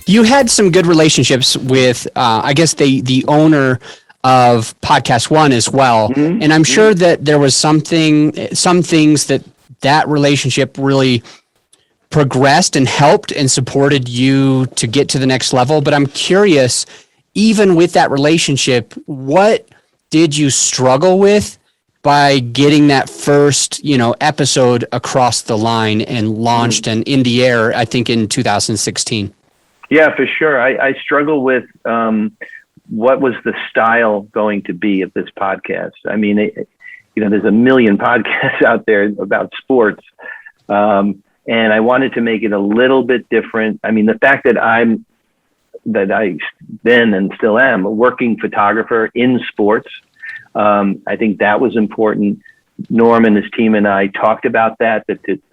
You had some good relationships with, I guess, the owner of Podcast One as well. Mm-hmm. And I'm sure that there was some things that relationship really progressed and helped and supported you to get to the next level. But I'm curious, even with that relationship, what did you struggle with by getting that first, episode across the line and launched and in the air, I think in 2016? Yeah, for sure. I struggle with what was the style going to be of this podcast. I mean, there's a million podcasts out there about sports. And I wanted to make it a little bit different. I mean, the fact that I then and still am a working photographer in sports, I think that was important. Norm and his team and I talked about that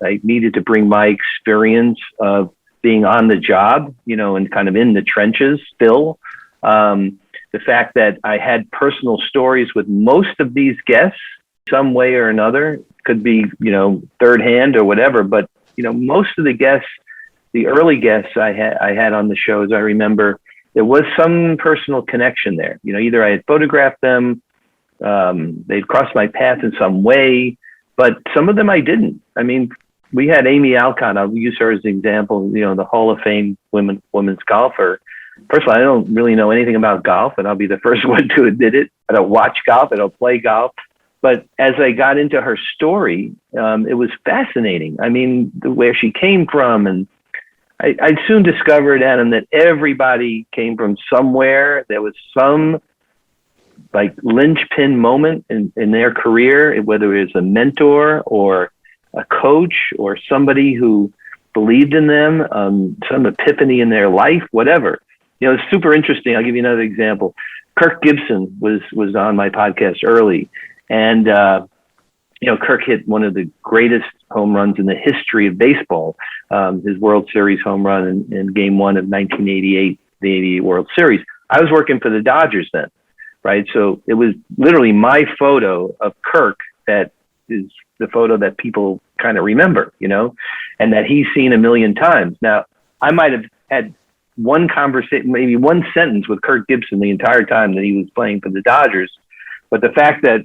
I needed to bring my experience of being on the job, and kind of in the trenches still. The fact that I had personal stories with most of these guests, some way or another, could be, third hand or whatever. But, most of the guests, the early guests I had on the shows, I remember there was some personal connection there. Either I had photographed them, they'd crossed my path in some way, but some of them I didn't. I mean, we had Amy Alcott. I'll use her as an example, the Hall of Fame women's golfer. First of all, I don't really know anything about golf, and I'll be the first one to admit it. I don't watch golf. I don't play golf. But as I got into her story, it was fascinating. I mean, where she came from. And I soon discovered, Adam, that everybody came from somewhere. There was some linchpin moment in their career, whether it was a mentor or a coach or somebody who believed in them, some epiphany in their life, whatever. It's super interesting. I'll give you another example. Kirk Gibson was on my podcast early, and Kirk hit one of the greatest home runs in the history of baseball, his World Series home run in Game 1 of 1988, the 88 World Series. I was working for the Dodgers then, right? So it was literally my photo of Kirk that is the photo that people kind of remember, and that he's seen a million times. Now, I might have had one conversation, maybe one sentence with Kirk Gibson the entire time that he was playing for the Dodgers. But the fact that,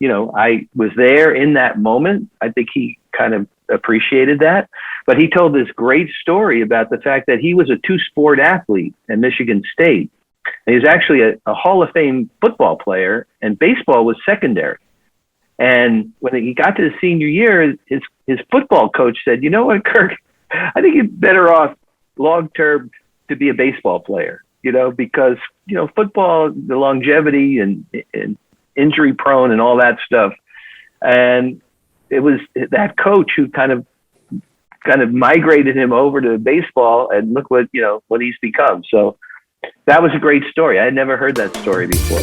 I was there in that moment, I think he kind of appreciated that. But he told this great story about the fact that he was a two-sport athlete at Michigan State. And he was actually a Hall of Fame football player, and baseball was secondary. And when he got to the senior year, his football coach said, "You know what, Kirk, I think you're better off long-term to be a baseball player, because, football, the longevity and injury prone and all that stuff." And it was that coach who kind of migrated him over to baseball, and look what he's become. So that was a great story. I had never heard that story before.